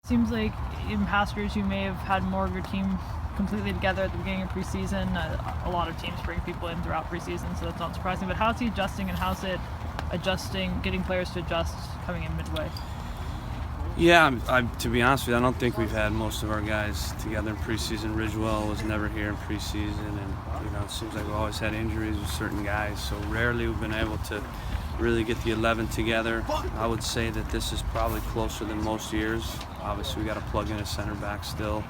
Seems like in past years you may have had more of your team completely together at the beginning of preseason. A lot of teams bring people in throughout preseason, so that's not surprising. But how's he adjusting, and how's it adjusting, getting players to adjust coming in midway? Yeah, to be honest with you, I don't think we've had most of our guys together in preseason. Ridgewell was never here in preseason, and it seems like we've always had injuries with certain guys, so rarely we've been able to really get the 11 together. I would say that this is probably closer than most years. Obviously, we got to plug in a center back still,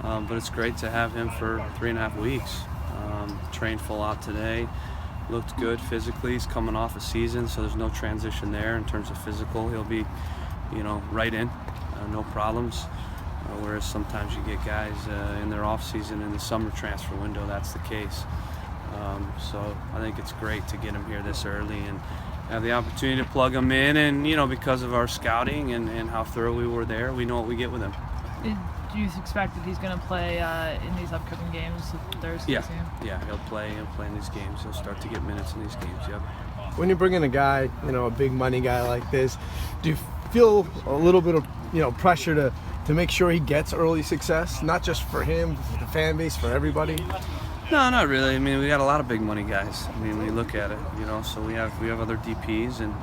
but it's great to have him for 3.5 weeks. Trained full out today. Looked good physically. He's coming off a season, so there's no transition there in terms of physical. He'll be right in, no problems. Whereas sometimes you get guys in their off season in the summer transfer window, that's the case. So I think it's great to get him here this early and have the opportunity to plug him in. And because of our scouting and how thorough we were there, we know what we get with him. Do you expect that he's going to play in these upcoming games Thursday? Yeah, he'll play in these games. He'll start to get minutes in these games. Yep. When you bring in a guy, a big money guy like this, do you feel a little bit of pressure to make sure he gets early success, not just for him, for the fan base, for everybody? No, not really. I mean, we got a lot of big money guys. I mean, when you look at it, so we have other DPs, and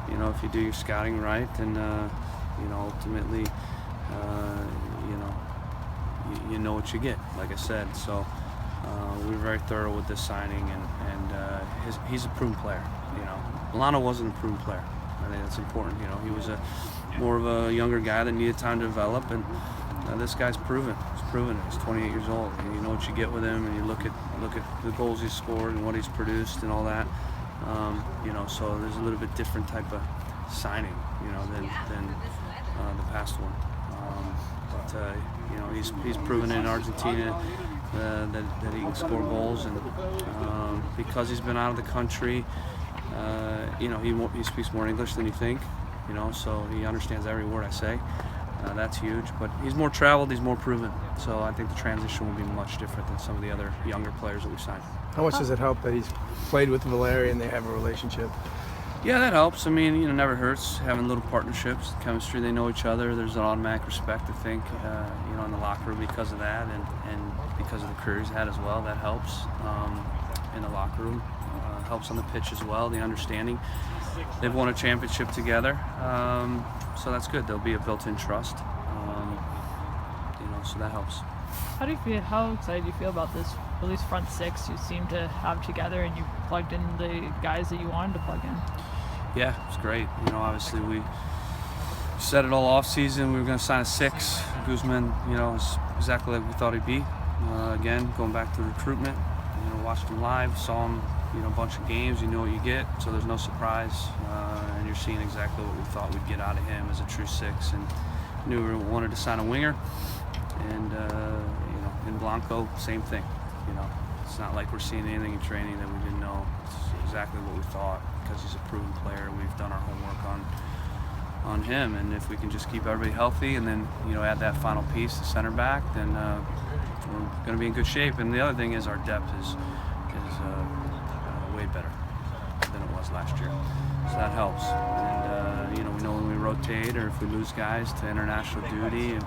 if you do your scouting right, then ultimately, you know what you get. Like I said, so we were very thorough with this signing, and he's a proven player. Milano wasn't a proven player. I think that's important. He was more of a younger guy that needed time to develop, and this guy's proven. He's proven it. He's 28 years old. And you know what you get with him, and you look at the goals he's scored and what he's produced and all that. So there's a little bit different type of signing, than the past one. He's proven in Argentina that he can score goals, and because he's been out of the country. He speaks more English than you think, so he understands every word I say. That's huge, but he's more traveled, he's more proven, so I think the transition will be much different than some of the other younger players that we've signed. How much does it help that he's played with Valeri and they have a relationship? Yeah, that helps. I mean, never hurts having little partnerships, chemistry. They know each other. There's an automatic respect, I think, in the locker room because of that, and because of the career he's had as well. That helps in the locker room. Helps on the pitch as well, the understanding. They've won a championship together, so that's good. There'll be a built-in trust, so that helps. How do you feel? How excited do you feel about this, at least front six you seem to have together, and you plugged in the guys that you wanted to plug in? Yeah, it's great. Obviously we said it all off season. We were going to sign a 6. Guzman, is exactly like we thought he'd be. Again, going back to recruitment, watched him live, saw him. A bunch of games, you know what you get, so there's no surprise, and you're seeing exactly what we thought we'd get out of him as a true 6, and knew we wanted to sign a winger, and in Blanco, same thing. It's not like we're seeing anything in training that we didn't know. It's exactly what we thought, because he's a proven player. We've done our homework on him, and if we can just keep everybody healthy and then add that final piece, the center back, then we're going to be in good shape. And the other thing is our depth is way better than it was last year, so that helps. And we know when we rotate or if we lose guys to international duty and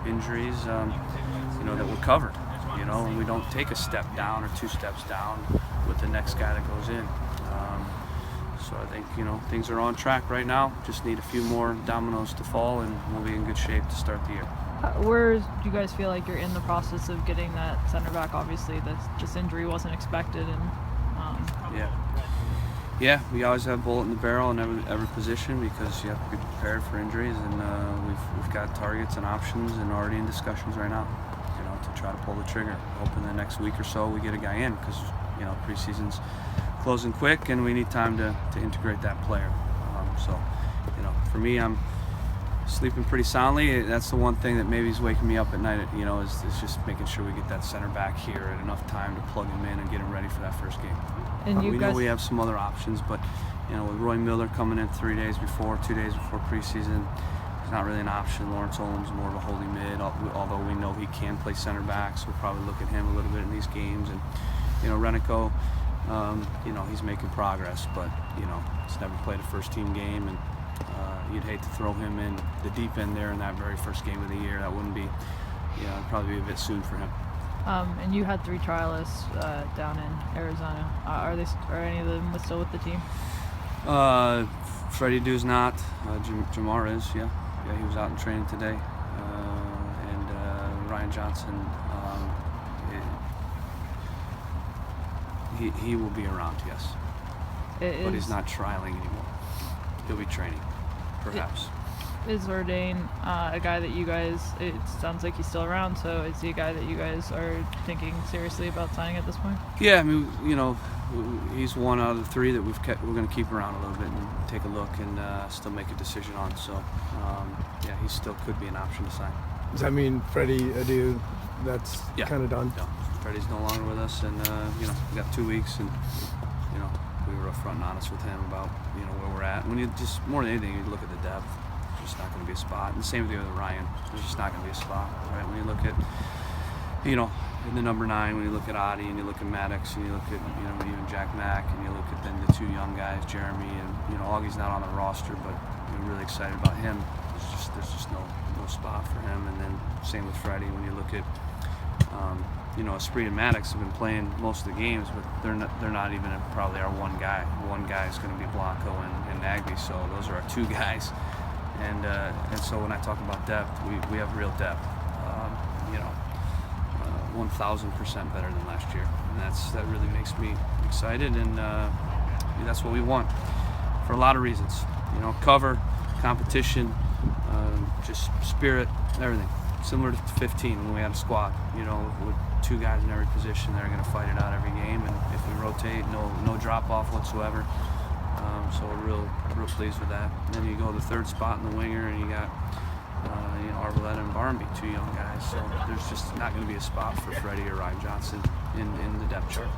injuries, that we're covered. And we don't take a step down or 2 steps down with the next guy that goes in. So I think things are on track right now. Just need a few more dominoes to fall, and we'll be in good shape to start the year. Where do you guys feel like you're in the process of getting that center back? Obviously, this injury wasn't expected, and Yeah, we always have a bullet in the barrel in every position because you have to be prepared for injuries, and we've got targets and options and already in discussions right now, to try to pull the trigger. Hoping the next week or so we get a guy in because preseason's closing quick and we need time to integrate that player. So for me, I'm sleeping pretty soundly. That's the one thing that maybe is waking me up at night. Is just making sure we get that center back here at enough time to plug him in and get him ready for that first game. And we know we have some other options, but with Roy Miller coming in 2 days before preseason, he's not really an option. Lawrence Olam's more of a holding mid, although we know he can play center back, so we'll probably look at him a little bit in these games. And Renico, he's making progress, but he's never played a first team game, and you'd hate to throw him in the deep end there in that very first game of the year. That wouldn't be, it'd probably be a bit soon for him. And you had 3 trialists down in Arizona. Are any of them still with the team? Freddie Du's not. Jamar is, yeah. Yeah, he was out in training today. And Ryan Johnson, he will be around, yes. But he's not trialing anymore. He'll be training, perhaps. Is Ordain a guy that you guys, it sounds like he's still around, so is he a guy that you guys are thinking seriously about signing at this point? Yeah, I mean, he's one out of the 3 that we're going to keep around a little bit and take a look and still make a decision on. So, yeah, he still could be an option to sign. Does that mean Freddie Adu, that's kind of done? No, Freddie's no longer with us, and we got 2 weeks, and we were upfront and honest with him about where we're at. When you just more than anything, you look at the depth. There's just not going to be a spot. And the same with Ryan. There's just not going to be a spot, right? When you look at in the number 9, when you look at Adi and you look at Maddox and you look at even Jack Mack and you look at then the 2 young guys, Jeremy and Augie's not on the roster, but we're really excited about him. There's just no spot for him. And then same with Freddie. When you look at Esprit and Maddox have been playing most of the games, but they're not even probably our one guy. One guy is going to be Blanco and Nagby, so those are our 2 guys. And so when I talk about depth, we have real depth. 1,000% better than last year, and that really makes me excited, and that's what we want for a lot of reasons. Cover, competition, just spirit, everything. Similar to 15 when we had a squad. With 2 guys in every position, they're going to fight it out every game, and if we rotate, no drop off whatsoever. So we're real pleased with that. And then you go to the 3rd spot in the winger, and you got Arboleta and Barmby, 2 young guys. So there's just not going to be a spot for Freddie or Ryan Johnson in the depth chart.